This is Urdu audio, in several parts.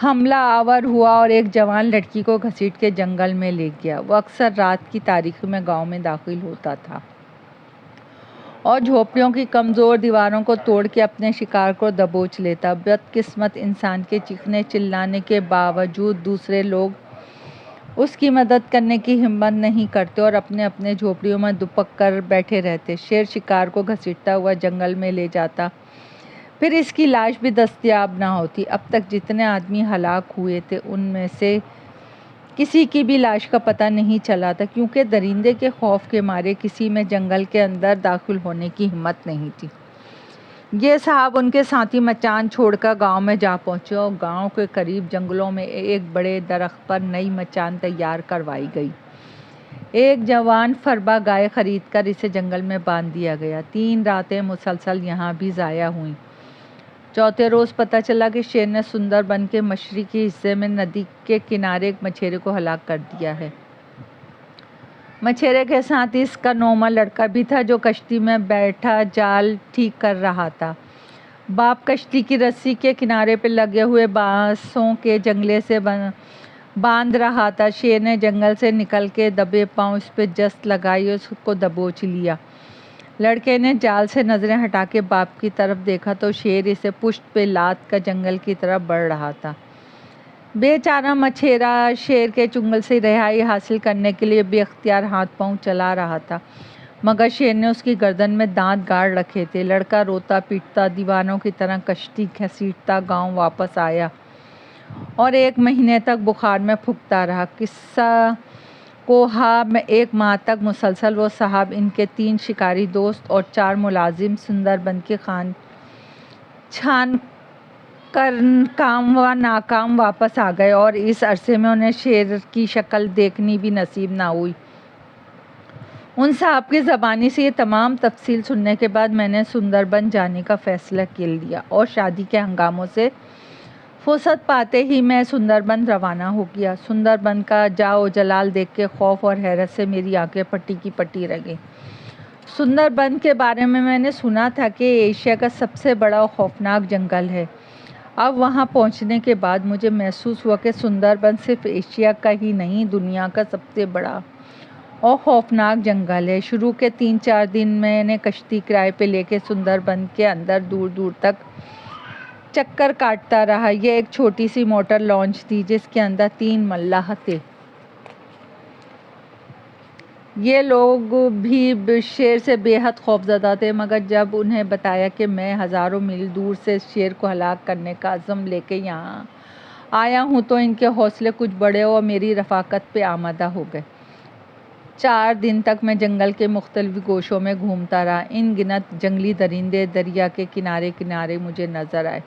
حملہ آور ہوا اور ایک جوان لڑکی کو گھسیٹ کے جنگل میں لے گیا۔ وہ اکثر رات کی تاریکی میں گاؤں میں داخل ہوتا تھا اور جھوپڑیوں کی کمزور دیواروں کو توڑ کے اپنے شکار کو دبوچ لیتا۔ بدقسمت انسان کے چیخنے چلانے کے باوجود دوسرے لوگ اس کی مدد کرنے کی ہمت نہیں کرتے اور اپنے اپنے جھوپڑیوں میں دبک کر بیٹھے رہتے۔ شیر شکار کو گھسیٹتا ہوا جنگل میں لے جاتا، پھر اس کی لاش بھی دستیاب نہ ہوتی۔ اب تک جتنے آدمی ہلاک ہوئے تھے ان میں سے کسی کی بھی لاش کا پتہ نہیں چلا تھا، کیونکہ درندے کے خوف کے مارے کسی میں جنگل کے اندر داخل ہونے کی ہمت نہیں تھی۔ یہ صاحب ان کے ساتھی مچان چھوڑ کر گاؤں میں جا پہنچے اور گاؤں کے قریب جنگلوں میں ایک بڑے درخت پر نئی مچان تیار کروائی گئی۔ ایک جوان فربا گائے خرید کر اسے جنگل میں باندھ دیا گیا۔ 3 راتیں مسلسل یہاں بھی ضائع ہوئیں۔ چوتھے روز پتہ چلا کہ شیر نے سندر بن کے مشرقی حصے میں ندی کے کنارے ایک مچھیرے کو ہلاک کر دیا ہے۔ مچھیرے کے ساتھ اس کا 9واں لڑکا بھی تھا جو کشتی میں بیٹھا جال ٹھیک کر رہا تھا۔ باپ کشتی کی رسی کے کنارے پہ لگے ہوئے بانسوں کے جنگلے سے باندھ رہا تھا۔ شیر نے جنگل سے نکل کے دبے پاؤں اس پہ جست لگائی اور اس کو دبوچ لیا۔ لڑکے نے جال سے نظریں ہٹا کے باپ کی طرف دیکھا تو شیر اسے پشت پہ لاد کر جنگل کی طرف بڑھ رہا تھا۔ بے چارہ مچھیرا شیر کے چنگل سے رہائی حاصل کرنے کے لیے بے اختیار ہاتھ پاؤں چلا رہا تھا، مگر شیر نے اس کی گردن میں دانت گاڑ رکھے تھے۔ لڑکا روتا پیٹتا دیوانوں کی طرح کشتی گھسیٹتا گاؤں واپس آیا اور 1 مہینے تک بخار میں پھکتا رہا۔ قصہ کوہا میں 1 ماہ تک مسلسل وہ صاحب، ان کے 3 شکاری دوست اور 4 ملازم سندر بن کی چھان کر کام و ناکام واپس آ گئے اور اس عرصے میں انہیں شیر کی شکل دیکھنی بھی نصیب نہ ہوئی۔ ان صاحب کی زبانی سے یہ تمام تفصیل سننے کے بعد میں نے سندر بن جانے کا فیصلہ کر لیا اور شادی کے ہنگاموں سے فرصت پاتے ہی میں سندر بن روانہ ہو گیا۔ سندر بن کا جاؤ جلال دیکھ کے خوف اور حیرت سے میری آنکھیں پٹی کی پٹی رہ گئیں۔ سندر بن کے بارے میں نے سنا تھا کہ یہ ایشیا کا سب سے بڑا اور خوفناک جنگل ہے۔ اب وہاں پہنچنے کے بعد مجھے محسوس ہوا کہ سندر بن صرف ایشیا کا ہی نہیں، دنیا کا سب سے بڑا اور خوفناک جنگل ہے۔ شروع کے 3-4 دن میں نے کشتی کرائے پہ لے کے سندر بن کے اندر دور دور تک چکر کاٹتا رہا۔ یہ ایک چھوٹی سی موٹر لانچ تھی جس کے اندر 3 ملاح تھے۔ یہ لوگ بھی شیر سے بے حد خوفزدہ تھے، مگر جب انہیں بتایا کہ میں ہزاروں میل دور سے شیر کو ہلاک کرنے کا عزم لے کے یہاں آیا ہوں تو ان کے حوصلے کچھ بڑھے اور میری رفاقت پہ آمادہ ہو گئے۔ 4 دن تک میں جنگل کے مختلف گوشوں میں گھومتا رہا۔ ان گنت جنگلی درندے دریا کے کنارے کنارے مجھے نظر آئے۔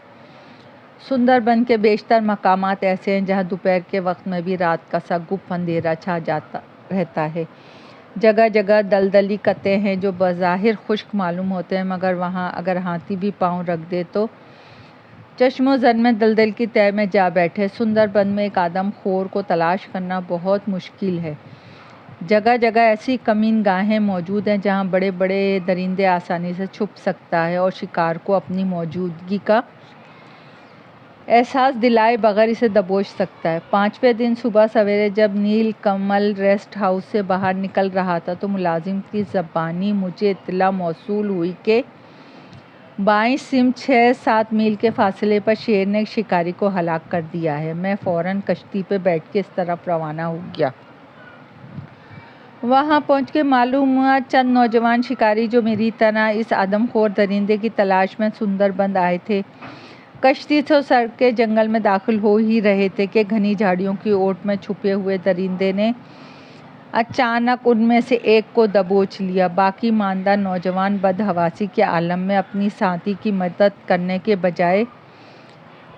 سندر بن کے بیشتر مقامات ایسے ہیں جہاں دوپہر کے وقت میں بھی رات کا سا گپ اندھیرا چھا جاتا رہتا ہے۔ جگہ جگہ دلدلی قطعے ہیں جو بظاہر خشک معلوم ہوتے ہیں، مگر وہاں اگر ہاتھی بھی پاؤں رکھ دے تو چشم و زن میں دلدل کی تہہ میں جا بیٹھے۔ سندر بن میں ایک آدم خور کو تلاش کرنا بہت مشکل ہے۔ جگہ جگہ ایسی کمین گاہیں موجود ہیں جہاں بڑے بڑے درندے آسانی سے چھپ سکتا ہے اور شکار کو اپنی موجودگی کا احساس دلائے بغیر اسے دبوچ سکتا ہے۔ 5ویں دن صبح سویرے جب نیل کمل ریسٹ ہاؤس سے باہر نکل رہا تھا تو ملازم کی زبانی مجھے اطلاع موصول ہوئی کہ بائیں سمت 6-7 میل کے فاصلے پر شیر نے ایک شکاری کو ہلاک کر دیا ہے۔ میں فوراً کشتی پہ بیٹھ کے اس طرف روانہ ہو گیا۔ وہاں پہنچ کے معلوم ہوا چند نوجوان شکاری جو میری طرح اس آدم خور درندے کی تلاش میں سندر بن آئے تھے، کشتی سے سر کے جنگل میں داخل ہو ہی رہے تھے کہ گھنی جھاڑیوں کی اوٹ میں چھپے ہوئے درندے نے اچانک ان میں سے ایک کو دبوچ لیا۔ باقی ماندہ نوجوان بدحواسی کے عالم میں اپنی ساتھی کی مدد کرنے کے بجائے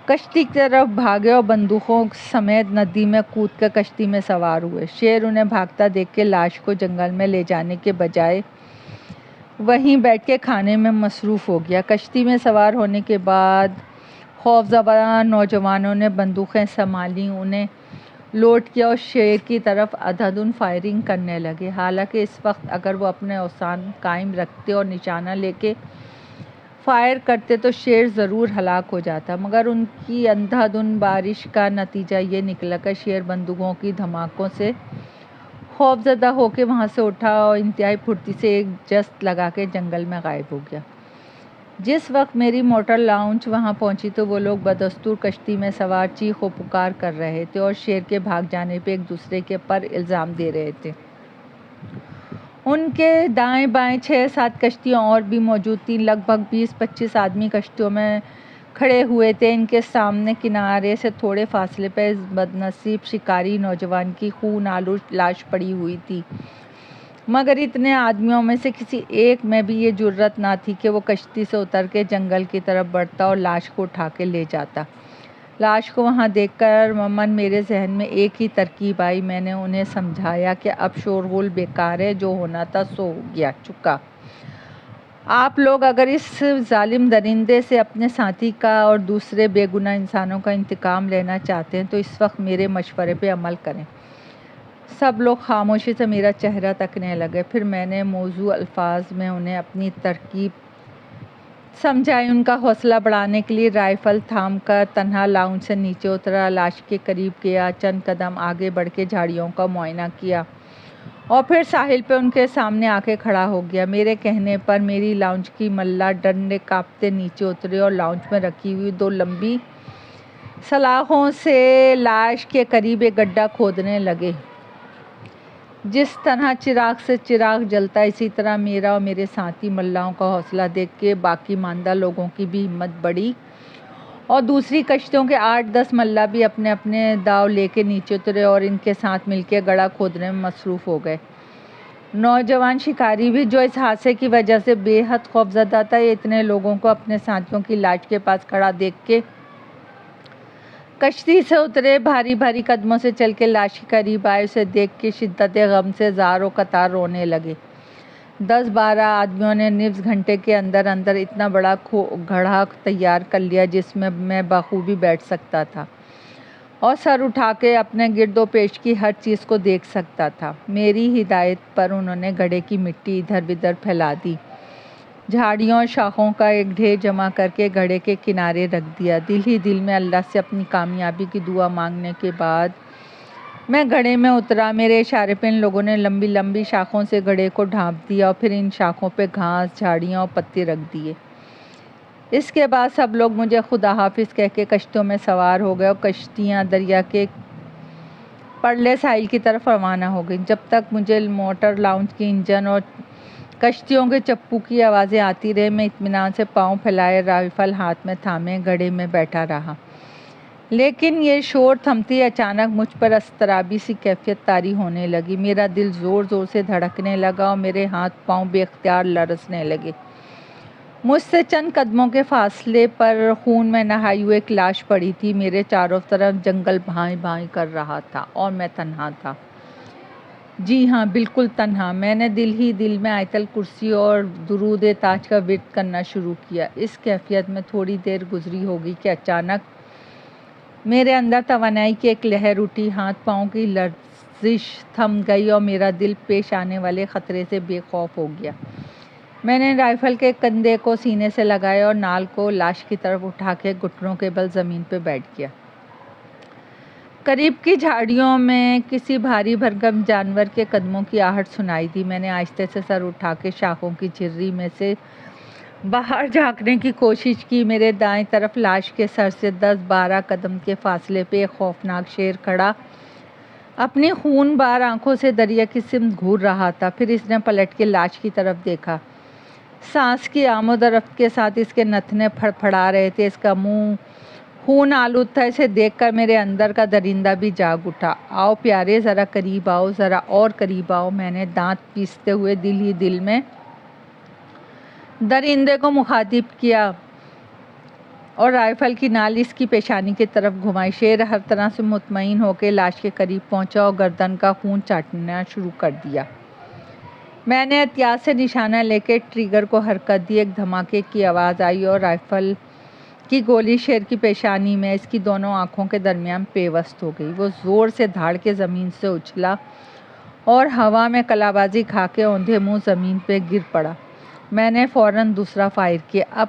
کشتی کی طرف بھاگے اور بندوقوں سمیت ندی میں کود کر کشتی میں سوار ہوئے۔ شیر انہیں بھاگتا دیکھ کے لاش کو جنگل میں لے جانے کے بجائے وہیں بیٹھ کے کھانے میں مصروف ہو گیا۔ کشتی میں سوار ہونے کے بعد خوفزدہ نوجوانوں نے بندوقیں سنبھالیں، انہیں لوڈ کیا اور شیر کی طرف اندھادھند فائرنگ کرنے لگے۔ حالانکہ اس وقت اگر وہ اپنے اوزان قائم رکھتے اور نشانہ لے کے فائر کرتے تو شیر ضرور ہلاک ہو جاتا، مگر ان کی اندھا دھند بارش کا نتیجہ یہ نکلا کہ شیر بندوقوں کی دھماکوں سے خوف زدہ ہو کے وہاں سے اٹھا اور انتہائی پھرتی سے ایک جست لگا کے جنگل میں غائب ہو گیا۔ جس وقت میری موٹر لاؤنچ وہاں پہنچی تو وہ لوگ بدستور کشتی میں سوار چیخ و پکار کر رہے تھے اور شیر کے بھاگ جانے پہ ایک دوسرے کے پر الزام دے رہے تھے۔ ان کے دائیں بائیں 6-7 کشتیاں اور بھی موجود تھیں۔ لگ بھگ 20-25 آدمی کشتیوں میں کھڑے ہوئے تھے۔ ان کے سامنے کنارے سے تھوڑے فاصلے پہ اس بدنصیب شکاری نوجوان کی خون آلود لاش پڑی ہوئی تھی، مگر اتنے آدمیوں میں سے کسی ایک میں بھی یہ جرأت نہ تھی کہ وہ کشتی سے اتر کے جنگل کی طرف بڑھتا اور لاش کو اٹھا کے لے جاتا۔ لاش کو وہاں دیکھ کر عموماً میرے ذہن میں ایک ہی ترکیب آئی۔ میں نے انہیں سمجھایا کہ اب شورغل بیکار ہے، جو ہونا تھا سو ہو گیا چکا۔ آپ لوگ اگر اس ظالم درندے سے اپنے ساتھی کا اور دوسرے بے گناہ انسانوں کا انتقام لینا چاہتے ہیں تو اس وقت میرے مشورے پہ عمل کریں۔ سب لوگ خاموشی سے میرا چہرہ تکنے لگے۔ پھر میں نے موزوں الفاظ میں انہیں اپنی ترکیب سمجھائی۔ ان کا حوصلہ بڑھانے کے لیے رائفل تھام کر تنہا لاؤنج سے نیچے اترا، لاش کے قریب گیا، چند قدم آگے بڑھ کے جھاڑیوں کا معائنہ کیا اور پھر ساحل پہ ان کے سامنے آ کے کھڑا ہو گیا۔ میرے کہنے پر میری لاؤنج کی ملا ڈنڈے کانپتے نیچے اترے اور لاؤنج میں رکھی ہوئی 2 لمبی سلاخوں سے لاش کے قریب ایک گڈھا کھودنے لگے۔ جس طرح چراغ سے چراغ جلتا، اسی طرح میرا اور میرے ساتھی ملاحوں کا حوصلہ دیکھ کے باقی ماندہ لوگوں کی بھی ہمت بڑھی اور دوسری کشتیوں کے 8-10 ملاح بھی اپنے اپنے داؤ لے کے نیچے اترے اور ان کے ساتھ مل کے گڑھا کھودنے میں مصروف ہو گئے۔ نوجوان شکاری بھی، جو اس حادثے کی وجہ سے بے حد خوفزدہ تھا، اتنے لوگوں کو اپنے ساتھیوں کی لاش کے پاس کھڑا دیکھ کے کشتی سے اترے، بھاری بھاری قدموں سے چل کے لاش کے قریب آئے، اسے دیکھ کے شدت غم سے زار و قطار رونے لگے۔ 10-12 آدمیوں نے نصف گھنٹے کے اندر اندر اتنا بڑا گڑھا تیار کر لیا جس میں میں بخوبی بیٹھ سکتا تھا اور سر اٹھا کے اپنے گرد و پیش کی ہر چیز کو دیکھ سکتا تھا۔ میری ہدایت پر انہوں نے گڑھے کی مٹی ادھر بدھر پھیلا دی، جھاڑیوں اور شاخوں کا ایک ڈھیر جمع کر کے گڑھے کے کنارے رکھ دیا۔ دل ہی دل میں اللہ سے اپنی کامیابی کی دعا مانگنے کے بعد میں گڑھے میں اترا۔ میرے اشارے پہ ان لوگوں نے لمبی لمبی شاخوں سے گڑھے کو ڈھانپ دیا اور پھر ان شاخوں پہ گھاس، جھاڑیاں اور پتے رکھ دیے۔ اس کے بعد سب لوگ مجھے خدا حافظ کہہ کے کشتیوں میں سوار ہو گئے اور کشتیاں دریا کے پرلے ساحل کی طرف روانہ ہو گئیں۔ جب تک مجھے موٹر لاؤنج کی انجن اور کشتیوں کے چپو کی آوازیں آتی رہیں، میں اطمینان سے پاؤں پھیلائے رائفل ہاتھ میں تھامے گڑھے میں بیٹھا رہا۔ لیکن یہ شور تھمتے ہی اچانک مجھ پر اضطرابی سی کیفیت طاری ہونے لگی۔ میرا دل زور زور سے دھڑکنے لگا اور میرے ہاتھ پاؤں بے اختیار لرزنے لگے۔ مجھ سے چند قدموں کے فاصلے پر خون میں نہائی ہوئی ایک لاش پڑی تھی۔ میرے چاروں طرف جنگل بھائیں بھائیں کر رہا تھا اور میں تنہا تھا۔ جی ہاں، بالکل تنہا۔ میں نے دل ہی دل میں آیت الکرسی اور درود تاج کا ورد کرنا شروع کیا۔ اس کیفیت میں تھوڑی دیر گزری ہوگی کہ اچانک میرے اندر توانائی کی ایک لہر اٹھی، ہاتھ پاؤں کی لرزش تھم گئی اور میرا دل پیش آنے والے خطرے سے بے خوف ہو گیا۔ میں نے رائفل کے کندے کو سینے سے لگایا اور نال کو لاش کی طرف اٹھا کے گھٹنوں کے بل زمین پہ بیٹھ گیا۔ قریب کی جھاڑیوں میں کسی بھاری بھرکم جانور کے قدموں کی آہٹ سنائی دی۔ میں نے آہستہ سے سر اٹھا کے شاخوں کی جھرری میں سے باہر جھانکنے کی کوشش کی۔ میرے دائیں طرف لاش کے سر سے 10-12 قدم کے فاصلے پہ ایک خوفناک شیر کھڑا اپنی خون بار آنکھوں سے دریا کی سمت گھور رہا تھا۔ پھر اس نے پلٹ کے لاش کی طرف دیکھا۔ سانس کی آمد و رفت کے ساتھ اس کے نتنے پھڑپھڑا رہے تھے، اس کا منہ خون آلود تھا۔ اسے دیکھ کر میرے اندر کا درندہ بھی جاگ اٹھا۔ آؤ پیارے، ذرا قریب آؤ، ذرا اور قریب آؤ، میں نے دانت پیستے ہوئے دل ہی دل میں درندے کو مخاطب کیا اور رائفل کی نال اس کی پیشانی کی طرف گھمائی۔ شیر ہر طرح سے مطمئن ہو کے لاش کے قریب پہنچا اور گردن کا خون چاٹنا شروع کر دیا۔ میں نے احتیاط سے نشانہ لے کے ٹریگر کو حرکت دی۔ ایک دھماکے کی آواز آئی اور رائفل کی گولی شیر کی پیشانی میں اس کی دونوں آنکھوں کے درمیان پیوست ہو گئی۔ وہ زور سے دھاڑ کے زمین سے اچھلا اور ہوا میں قلابازی کھا کے اوندھے منہ زمین پہ گر پڑا۔ میں نے فوراً دوسرا فائر کیا۔ اب